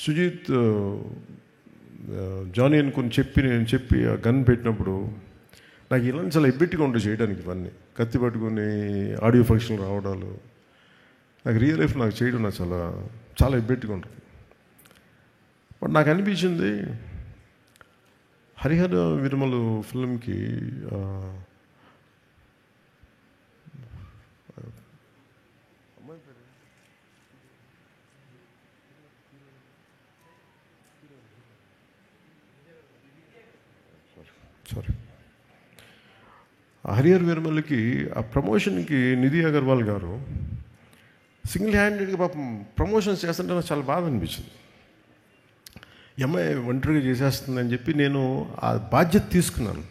Sujith Johnny అనుకుని చెప్పి ఆ గన్ పెట్టినప్పుడు నాకు ఇలాంటి చాలా ఎబ్బెట్టిగా ఉంటుంది చేయడానికి. ఇవన్నీ కత్తి పట్టుకుని ఆడియో ఫంక్షన్ రావడాలు నాకు రియల్ లైఫ్ నాకు చేయడం నాకు చాలా చాలా ఎబ్బెట్టిగా ఉంటుంది. బట్ నాకు అనిపించింది హరిహర వీరమలు ఫిల్మ్కి హరిహర వీరమల్కి ఆ ప్రమోషన్కి నిధి అగర్వాల్ గారు సింగిల్ హ్యాండెడ్గా పాపం ప్రమోషన్స్ చేస్తుంటే నాకు చాలా బాధ అనిపించింది. అమ్మాయి ఒంటరిగా చేసేస్తుందని చెప్పి నేను ఆ బాధ్యత తీసుకున్నాను.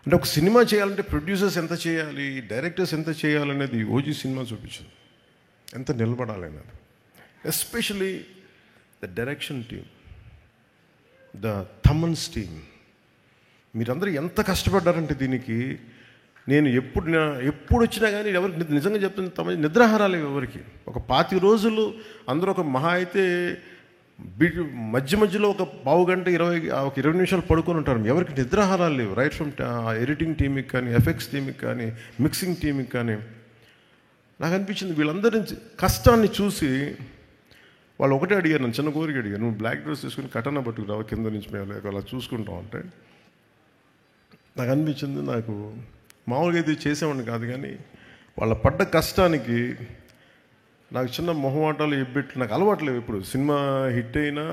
అంటే ఒక సినిమా చేయాలంటే ప్రొడ్యూసర్స్ ఎంత చేయాలి, డైరెక్టర్స్ ఎంత చేయాలనేది ఓజీ సినిమా చూపించింది, ఎంత నిలబడాలనేది. Especially the direction team, the Thaman's team, మీరందరూ ఎంత కష్టపడ్డారంటే దీనికి. నేను ఎప్పుడు వచ్చినా కానీ ఎవరికి నిజంగా చెప్తుంది, తమ నిద్రాహారాలు ఎవరికి. ఒక 25 రోజులు అందరూ ఒక మహా అయితే మధ్యలో ఒక పావు గంట 20 నిమిషాలు పడుకొని ఉంటారు. ఎవరికి నిద్రాహారాలు లేవు. రైట్ ఫ్రమ్ ఎడిటింగ్ టీమ్కి కానీ, ఎఫెక్ట్స్ టీమ్కి కానీ, మిక్సింగ్ టీమ్కి కానీ. నాకు అనిపించింది వీళ్ళందరి కష్టాన్ని చూసి వాళ్ళు ఒకటే అడిగారు, నన్ను చిన్న కోరిక అడిగారు, నువ్వు బ్లాక్ డ్రెస్ తీసుకుని కటన పట్టుకురావు కింద నుంచి మేము అలా చూసుకుంటాం అంటే. నాకు అనిపించింది, నాకు మామూలుగా అయితే చేసేవాడిని కాదు, కానీ వాళ్ళ పడ్డ కష్టానికి నాకు చిన్న మొహమాటాలు ఎబ్బెట్లు నాకు అలవాట్లేవు. ఇప్పుడు సినిమా హిట్ అయినా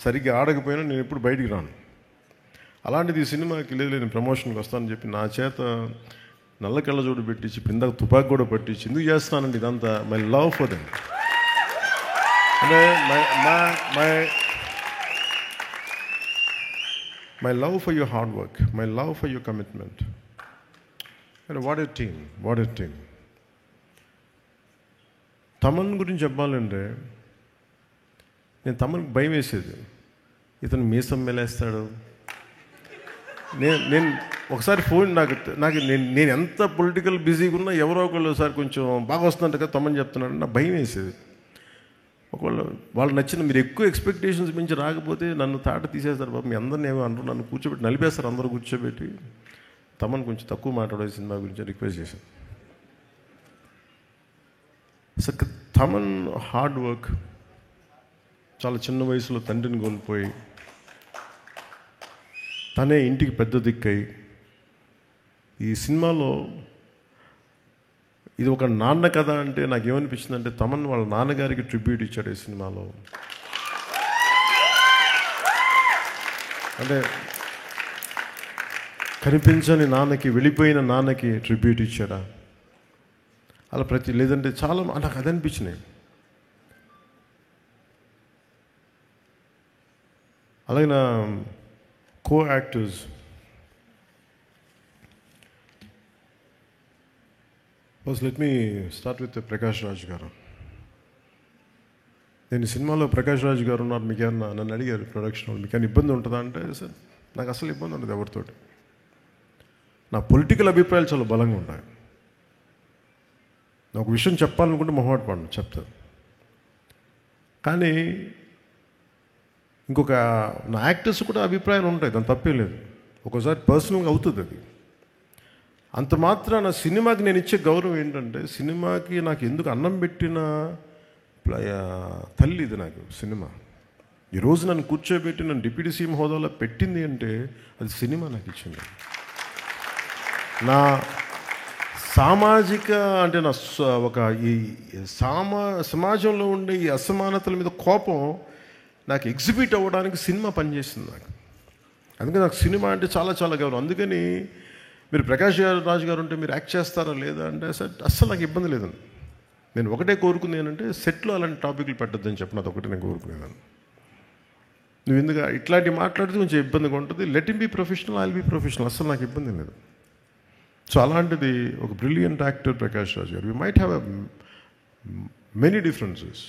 సరిగ్గా ఆడకపోయినా నేను ఎప్పుడు బయటికి రాను. అలాంటిది ఈ సినిమాకి లేదు, నేను ప్రమోషన్కి వస్తానని చెప్పి నా చేత నల్ల కళ్ళజోడు పెట్టించి పిందకు తుపాకి కూడా పట్టించి ఎందుకు చేస్తానండి ఇదంతా. మై లవ్ ఫర్ దెమ్, అంటే my love for your hard work, my love for your commitment. And what a team, what a team. Thaman గురించి చెప్పాలంటే నేను తమన్కి భయం వేసేది, ఇతను మీసం మెలేస్తాడు. నేను ఒకసారి ఫోన్ నాకు నేను ఎంత పొలిటికల్ బిజీగా ఉన్నా ఎవరో ఒకళ్ళు ఒకసారి కొంచెం బాగా వస్తుందంట కదా తమన్ చెప్తున్నాడు, నాకు భయం వేసేది. ఒకవేళ వాళ్ళు నచ్చిన మీరు ఎక్కువ ఎక్స్పెక్టేషన్స్ మించి రాకపోతే నన్ను తాట తీసేస్తారు బాబు, మీ అందరిని ఏమో అంటారు, నన్ను కూర్చోబెట్టి నలిపేస్తారు అందరూ కూర్చోబెట్టి. తమన్ కొంచెం తక్కువ మాట్లాడే సినిమా గురించి రిక్వెస్ట్ చేశాను. అసలు తమన్ హార్డ్ వర్క్, చాలా చిన్న వయసులో తండ్రిని కోల్పోయి తనే ఇంటికి పెద్ద దిక్కై ఈ సినిమాలో ఇది ఒక నాన్న కథ అంటే నాకేమనిపించింది అంటే తమన్ వాళ్ళ నాన్నగారికి ట్రిబ్యూట్ ఇచ్చాడు ఈ సినిమాలో. అంటే కనిపించని నాన్నకి, వెళ్ళిపోయిన నాన్నకి ట్రిబ్యూట్ ఇచ్చాడా అలా లేదంటే చాలా నాకు అది అనిపించినాయి. అలాగే నా co actors first let me start with Prakash Raj గారు. నేను ఈ సినిమాలో ప్రకాష్ రాజ్ గారు ఉన్నారు, మీకేమన్నా నన్ను అడిగారు ప్రొడక్షన్ వాళ్ళు మీకేమైనా ఇబ్బంది ఉంటుందా అంటే సార్ నాకు అసలు ఇబ్బంది ఉండదు ఎవరితోటి. నా పొలిటికల్ అభిప్రాయాలు చాలా బలంగా ఉంటాయి. నాకు ఒక విషయం చెప్పాలనుకుంటే మొహమాట పడను, చెప్తాను. కానీ ఇంకొక నా యాక్టర్స్ కూడా అభిప్రాయాలు ఉంటాయి, దాని తప్పే లేదు. ఒక్కోసారి పర్సనల్గా అవుతుంది అది. అంత మాత్రాన సినిమాకి నేను ఇచ్చే గౌరవం ఏంటంటే, సినిమాకి నాకు ఎందుకు అన్నం పెట్టిన తల్లి ఇది నాకు సినిమా. ఈరోజు నన్ను కూర్చోబెట్టి నన్ను డిప్యూటీ సీఎం హోదాలో పెట్టింది అంటే అది సినిమా నాకు ఇచ్చింది. నా సామాజిక అంటే నా ఒక ఈ సమాజంలో ఉండే ఈ అసమానతల మీద కోపం నాకు ఎగ్జిబిట్ అవ్వడానికి సినిమా పనిచేసింది నాకు. అందుకే నాకు సినిమా అంటే చాలా చాలా గౌరవం. అందుకని మీరు ప్రకాష్ రాజ్ గారు ఉంటే మీరు యాక్ట్ చేస్తారా లేదా అంటే అస్సలు నాకు ఇబ్బంది లేదండి. నేను ఒకటే కోరుకుంది ఏంటంటే సెట్లో అలాంటి టాపిక్లు పెట్టద్దని చెప్పిన అది ఒకటే నేను కోరుకునేదాన్ని. నువ్వు ఎందుకు ఇట్లాంటివి మాట్లాడితే కొంచెం ఇబ్బందిగా ఉంటుంది. Let him be professional, I will be professional, అస్సలు నాకు ఇబ్బంది లేదు. సో అలాంటిది ఒక బ్రిలియంట్ యాక్టర్ ప్రకాష్ రాజ్ గారు. We might have many differences,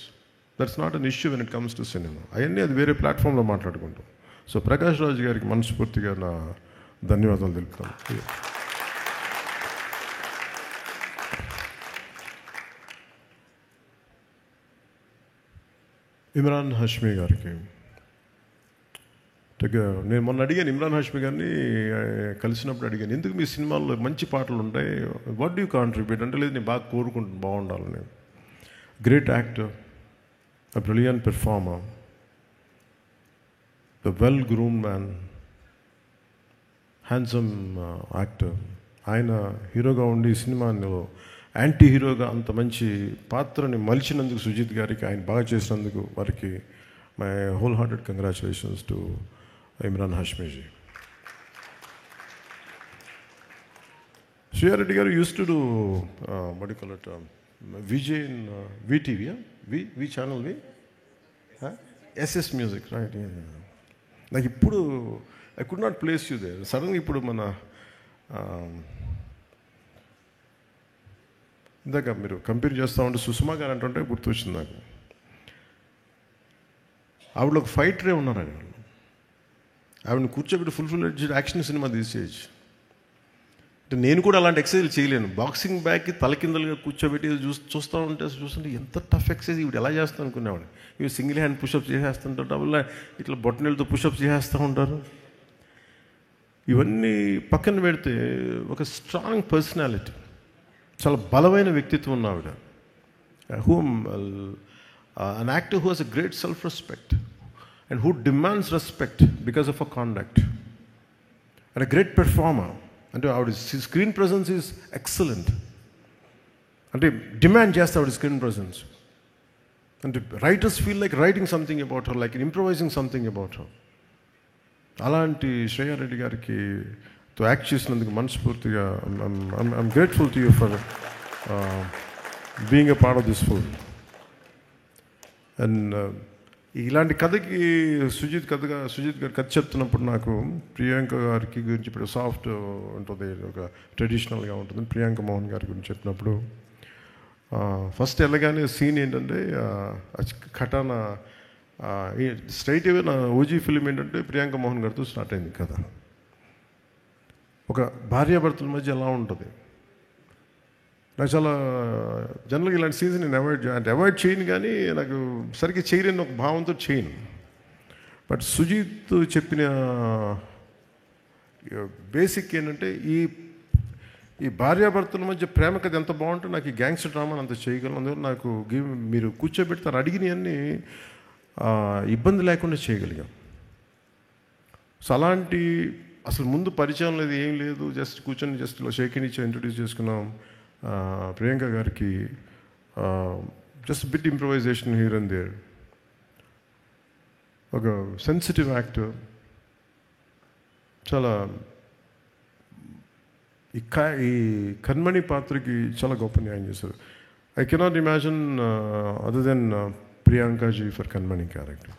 that's not an issue when it comes to cinema. అవన్నీ అది వేరే ప్లాట్ఫామ్లో మాట్లాడుకుంటాం. సో ప్రకాష్ రాజ్ గారికి మనస్ఫూర్తిగా నా ధన్యవాదాలు తెలుపుతాను. ఇమ్రాన్ హాష్మీ గారికి నేను మొన్న అడిగాను ఇమ్రాన్ హాష్మీ గారిని కలిసినప్పుడు అడిగాను, ఎందుకు మీ సినిమాల్లో మంచి పాటలు ఉంటాయి, వాట్ డూ యూ కాంట్రిబ్యూట్ అంటే, లేదు నేను బాగా కోరుకుంటున్నాను బాగుండాలని. Great actor, a brilliant performer, the well-groomed man, handsome actor. ఆయన హీరోగా ఉండి సినిమాలో యాంటీ హీరోగా అంత మంచి పాత్రని మలిచినందుకు సుజిత్ గారికి, ఆయన బాగా చేసినందుకు వారికి my wholehearted congratulations to Imran Hashmi ji. Shriya Reddy గారు used to do what do you call it, VJ in VTV, V channel, SS Music, right? నాకు ఇప్పుడు I could not place you there. సడన్గా ఇప్పుడు మన ఇందాక మీరు కంపేర్ చేస్తూ ఉంటే సుష్మా గారు అంటుంటే గుర్తొచ్చింది నాకు. ఆవిడ ఒక ఫైటరే ఉన్నారు, ఆవిడని కూర్చోబెట్టి ఫుల్ యాక్షన్ సినిమా తీసేయచ్చు. అంటే నేను కూడా అలాంటి ఎక్సర్సైజ్ చేయలేను. బాక్సింగ్ బ్యాగ్కి తలకిందలుగా కూర్చోబెట్టి చూస్తుంటే ఎంత టఫ్ ఎక్సర్సైజ్ ఇవి ఎలా చేస్తాను అనుకునేవాడు. ఇవి సింగిల్ హ్యాండ్ పుషప్స్ చేసేస్తుంటారు, డబుల్ ఇట్లా బొట్టనీళ్ళతో పుషప్స్ చేసేస్తూ ఉంటారు. ఇవన్నీ పక్కన పెడితే ఒక స్ట్రాంగ్ పర్సనాలిటీ, చాలా బలమైన వ్యక్తిత్వం ఉన్న ఆవిడ. An actor who has a great self respect and who demands respect because of a conduct and a great performer. అంటే ఆవిడ స్క్రీన్ ప్రజెన్స్ ఈజ్ ఎక్సలెంట్. అంటే డిమాండ్ చేస్తే ఆవిడ స్క్రీన్ ప్రజెన్స్. అంటే writers feel like writing something about her, like ఇంప్రవైజింగ్ something about her. అలాంటి శ్రేయారెడ్డి గారికి తో act చేసినందుకు మనస్ఫూర్తిగా I'm grateful to you for being a part of this film. And ఇలాంటి కథకి సుజిత్ గారు కథ చెప్తున్నప్పుడు నాకు ప్రియాంక గారికి గురించి, ఇప్పుడు సాఫ్ట్ ఉంటుంది, ఒక ట్రెడిషనల్గా ఉంటుంది, ప్రియాంక మోహన్ గారి గురించి చెప్పినప్పుడు ఫస్ట్ వెళ్ళగానే సీన్ ఏంటంటే ఖటానా స్ట్రైట్ అవే నా ఓజీ ఫిలిం ఏంటంటే ప్రియాంక మోహన్ గారితో స్టార్ట్ అయింది కథ. ఒక భార్యాభర్తల మధ్య ఎలా ఉంటుంది, నాకు చాలా జనరల్గా ఇలాంటి సీన్స్ నేను అవాయిడ్ చేయను, కానీ నాకు సరిగ్గా చేయలేని ఒక భావంతో చేయను. బట్ సుజిత్ చెప్పిన బేసిక్ ఏంటంటే ఈ భార్యాభర్తల మధ్య ప్రేమ కథ ఎంత బాగుంటే నాకు ఈ గ్యాంగ్స్టర్ డ్రామాని అంత చేయగలను. అందువల్ల నాకు మీరు కూర్చోబెడతారు అడిగినవన్నీ ఇబ్బంది లేకుండా చేయగలిగాం. సో అలాంటి అసలు ముందు పరిచయం లేదు, ఏం లేదు, జస్ట్ కూర్చొని జస్ట్ షేకింగ్ ఇచ్చి ఇంట్రొడ్యూస్ చేసుకున్నాం ప్రియాంక గారికి. Just bit improvisation here and there. ఒక సెన్సిటివ్ యాక్టర్, చాలా ఈ కన్మణి పాత్రకి చాలా గొప్ప న్యాయం చేశారు. I cannot imagine other then ప్రియాంకాజీ for Kanmani character.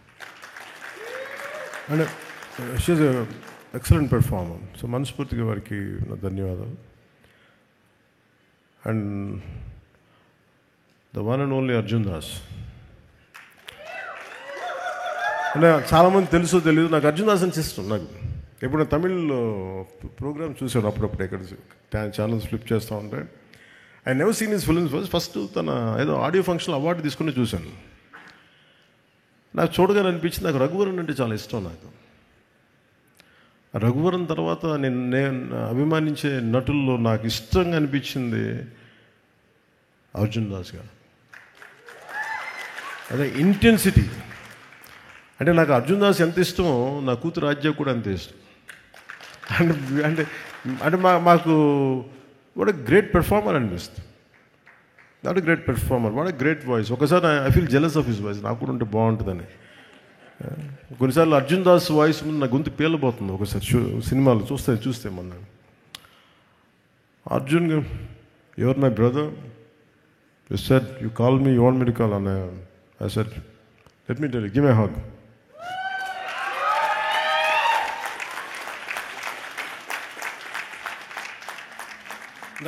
And she is excellent performer. So మనస్ఫూర్తిగా వారికి నా ధన్యవాదాలు. And the one and only Arjun Das. అంటే చాలామంది తెలుసో తెలియదు, నాకు అర్జున్ దాస్ అని ఇష్టం. నాకు ఎప్పుడు తమిళ్లో ప్రోగ్రామ్ చూశాను అప్పుడప్పుడు, ఎక్కడ ఛానల్స్ ఫ్లిప్ చేస్తూ ఉంటాయి. I never seen his films. First తన ఏదో ఆడియో ఫంక్షన్ అవార్డు తీసుకుని చూశాను. నాకు చూడగానే అనిపించింది, నాకు రఘువరన్ అంటే చాలా ఇష్టం. నాకు రఘువరన్ తర్వాత నేను అభిమానించే నటుల్లో నాకు ఇష్టంగా అనిపించింది అర్జున్ దాస్ గారు. అదే ఇంటెన్సిటీ. అంటే నాకు అర్జున్ దాస్ ఎంత ఇష్టమో నా కూతురు రాజ్య కూడా అంతే ఇష్టం. అంటే అంటే మాకు వాట్ ఎ గ్రేట్ పెర్ఫార్మర్ అనిపిస్తుంది. Not a great performer, what a great voice. ఒకసారి I feel jealous of his voice, నాకు కూడా ఉంటే బాగుంటుందని. కొన్నిసార్లు అర్జున్ దాస్ వాయిస్ ముందు నా గొంతు పేలిపోతుంది. ఒకసారి సినిమాలు చూస్తే మొన్న Arjun, your my brother, you said you call me, you want me to call, and I said let me tell you, give me a hug.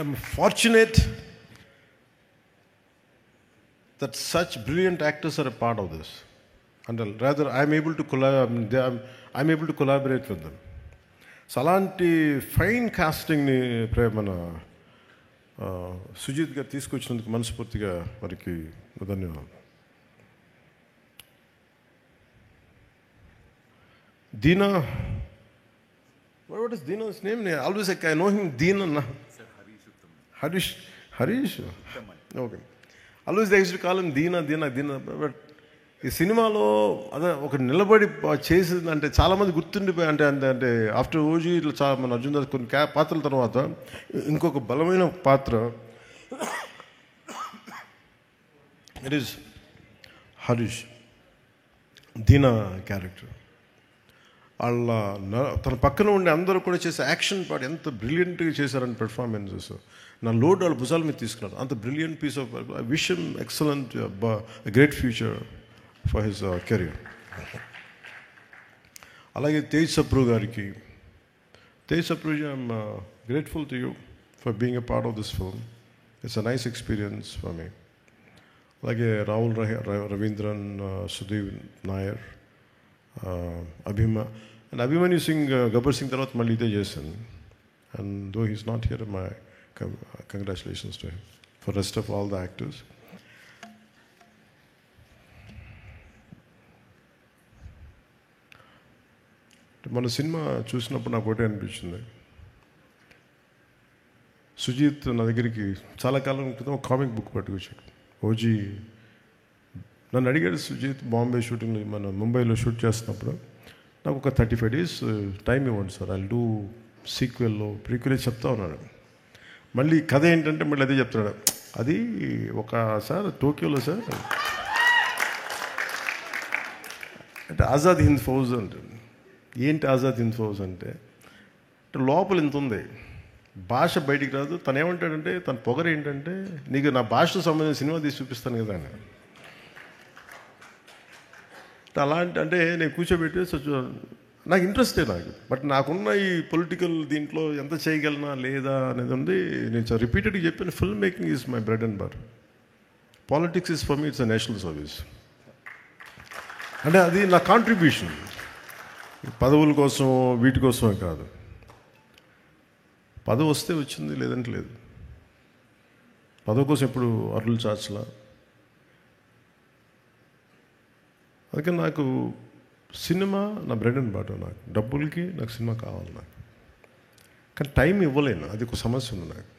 I'm fortunate that such brilliant actors are a part of this, and rather I'm able to I'm able to collaborate with them. So అలాంటి fine కాస్టింగ్ని మన సుజిత్ గారు తీసుకొచ్చినందుకు మనస్ఫూర్తిగా వారికి ధన్యవాదాలు. Deena, what is Deena's name? Always I know him Deena. Harish? Okay. Always they used to call him Deena. But ఈ సినిమాలో అదే ఒక నిలబడి చేసింది అంటే చాలామంది గుర్తుండిపోయి అంటే ఆఫ్టర్ ఓజీ ఇట్లా చాలా మన అర్జున్ దాస్ కొన్ని పాత్రల తర్వాత ఇంకొక బలమైన పాత్ర it is Harish Deena character. వాళ్ళ తన పక్కన ఉండే అందరూ కూడా చేసే యాక్షన్ పార్ట్ ఎంత బ్రిలియంట్గా చేశారని పెర్ఫార్మెన్సెస్ నా లోడ్ వాళ్ళ భుజాల మీద తీసుకున్నారు. అంత బ్రిలియంట్ పీస్ ఆఫ్ విషయం excellent great future for his career. అలాగే తేజ్ సప్రూ గారికి, Tej Sapru ji, I'm grateful to you for being a part of this film. It's a nice experience for me. అలాగే రాహుల్ రవీంద్రన్, సుధీర్ నాయర్, అభిమన్యు సింగ్ గబ్బర్ సింగ్ తర్వాత మళ్ళీ ఇదే చేశాను. And though he's not here, my congratulations to him for rest of all the actors. మన cinema చూసినప్పుడు నాకు ఒకటే అనిపించింది, సుజీత్ నా దగ్గరికి చాలా కాలం క్రితం ఒక కామిక్ బుక్ పట్టుకొచ్చాడు. ఓజీ నన్ను అడిగాడు, సుజీత్ బాంబే షూటింగ్ మన ముంబైలో షూట్ చేస్తున్నప్పుడు నాకు ఒక 35 days టైం ఇవ్వండి సార్, ఐ డూ సీక్వెల్లో ప్రీక్వెల్ చెప్తా ఉన్నాడు. మళ్ళీ కథ ఏంటంటే మళ్ళీ అదే చెప్తున్నాడు, అది ఒక సార్ టోక్యోలో సార్ అంటే ఆజాద్ హింద్ ఫౌజ్ అంటే ఏంటి ఆజాద్ హింద్ ఫౌజ్ అంటే లోపల ఇంత ఉంది, భాష బయటికి రాదు. తను ఏమంటాడంటే తన పొగరు ఏంటంటే నీకు నా భాషతో సంబంధించిన సినిమా తీసి చూపిస్తాను కదా అని. అలాంటి అంటే నేను కూర్చోబెట్టి నాకు ఇంట్రెస్టే నాకు, బట్ నాకున్న ఈ పొలిటికల్ దీంట్లో ఎంత చేయగలనా లేదా అనేది ఉంది. నేను రిపీటెడ్గా చెప్పాను, film making is my bread and butter. Politics is for me it's a national service. అంటే అది నా కాంట్రిబ్యూషన్, పదవుల కోసం వీటి కోసమే కాదు. పదవి వస్తే వచ్చింది, లేదంటే లేదు. పదవి కోసం ఎప్పుడు అరులు చాచలా. అందుకని నాకు సినిమా నా బ్రెడ్ అండ్ బటర్. నాకు డబ్బులకి నాకు సినిమా కావాలి నాకు, కానీ టైం ఇవ్వలేను, అది ఒక సమస్య ఉంది నాకు.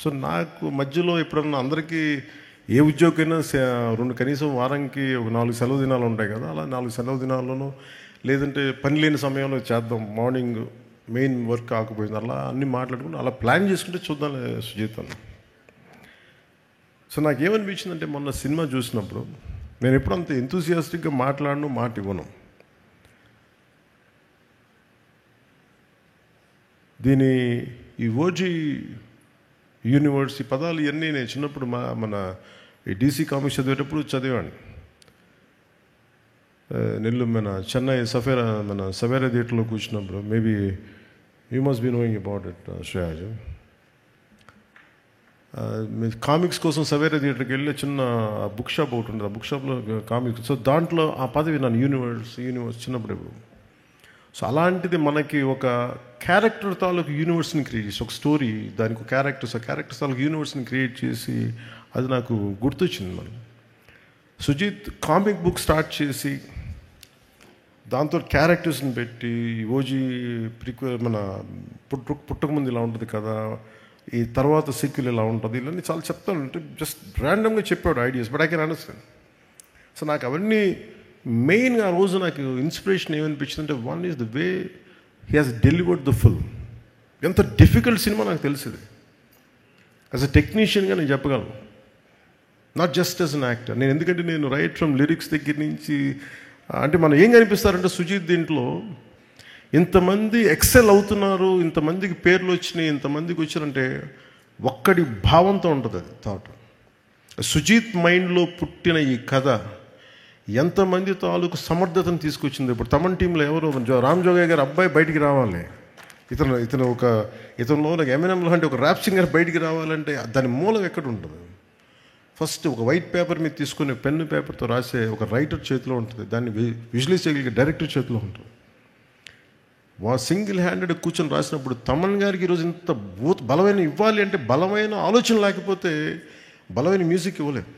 సో నాకు మధ్యలో ఎప్పుడన్నా అందరికీ ఏ ఉద్యోగమైనా కనీసం వారానికి ఒక 4 సెలవు దినాలు ఉంటాయి కదా, అలా 4 సెలవు దినాల్లోనూ లేదంటే పని లేని సమయంలో చేద్దాం, మార్నింగ్ మెయిన్ వర్క్ కాకపోయింది, అలా అన్నీ మాట్లాడుకుంటూ అలా ప్లాన్ చేసుకుంటే చూద్దాం సుజీత్ అన్న. సో నాకేమనిపించిందంటే మొన్న సినిమా చూసినప్పుడు నేను ఎప్పుడు అంత ఎంతూసియాస్టిక్గా మాట్లాడను, మాట ఇవ్వను. దీని ఈ ఓజీ యూనివర్స్ ఈ పదాలు ఇవన్నీ నేను చిన్నప్పుడు మన ఈ డీసీ కామిక్స్ చదివేటప్పుడు చదివాను. నెల్లూరు మన చెన్నై సవేరా థియేటర్లో కూర్చున్నప్పుడు, maybe you must be knowing about it Shreyas. Comics కోసం సవేరా థియేటర్కి వెళ్ళి చిన్న బుక్ షాప్ ఒకటి ఉంటుంది, ఆ బుక్ షాప్లో కామిక్స్. సో దాంట్లో ఆ పదవి నన్ను యూనివర్స్ చిన్నప్పుడు ఎప్పుడు. సో అలాంటిది మనకి ఒక క్యారెక్టర్ తాలూకు యూనివర్స్ని క్రియేట్ చేసి, ఒక స్టోరీ దానికి ఒక క్యారెక్టర్స్ తాలూకు యూనివర్స్ని క్రియేట్ చేసి అది నాకు గుర్తొచ్చింది. మనం సుజీత్ కామిక్ బుక్ స్టార్ట్ చేసి దాంతో క్యారెక్టర్స్ని పెట్టి ఓజీ మన పుట్టకముందు ఇలా ఉంటుంది కదా, ఈ తర్వాత సీక్వెల్ ఇలా ఉంటుంది, ఇవన్నీ చాలా చెప్తాను. అంటే జస్ట్ ర్యాండమ్గా చెప్పాడు ideas, but I can understand. So నాకు అవన్నీ మెయిన్గా ఆ రోజు నాకు ఇన్స్పిరేషన్ ఏమనిపించింది అంటే, one is the way he has delivered the film. ఎంత డిఫికల్ట్ సినిమా నాకు తెలిసింది. యాజ్ అ టెక్నీషియన్గా నేను చెప్పగలను, not just as an actor. నేను ఎందుకంటే నేను రైట్ ఫ్రమ్ లిరిక్స్ దగ్గర నుంచి అంటే మనం ఏం కనిపిస్తారంటే సుజీత్ దీంట్లో ఇంతమంది ఎక్సెల్ అవుతున్నారు, ఇంతమందికి పేర్లు వచ్చినాయి, ఇంతమందికి వచ్చారంటే ఒక్కడి భావంతో ఉంటుంది అది థాట్. సుజీత్ మైండ్లో పుట్టిన ఈ కథ ఎంతమంది తాలూకు సమర్థతను తీసుకొచ్చింది. ఇప్పుడు తమన్ టీంలో ఎవరు రామ్ జోగయ్య గారు అబ్బాయి బయటికి రావాలి, ఇతను నాకు ఎమ్ఎన్ఎం లాంటి ఒక ర్యాప్ సింగర్ బయటికి రావాలంటే దాని మూలం ఎక్కడ ఉంటుంది? ఫస్ట్ ఒక వైట్ పేపర్ మీద తీసుకుని పెన్ను పేపర్తో రాసే ఒక రైటర్ చేతిలో ఉంటుంది, దాన్ని విజువలైజ్ చేయగలిగే డైరెక్టర్ చేతిలో ఉంటుంది. సింగిల్ హ్యాండెడ్ కూర్చొని రాసినప్పుడు తమన్ గారికి ఈరోజు ఇంత బలమైన ఇవ్వాలి అంటే బలమైన ఆలోచన లేకపోతే బలమైన మ్యూజిక్ ఇవ్వలేదు.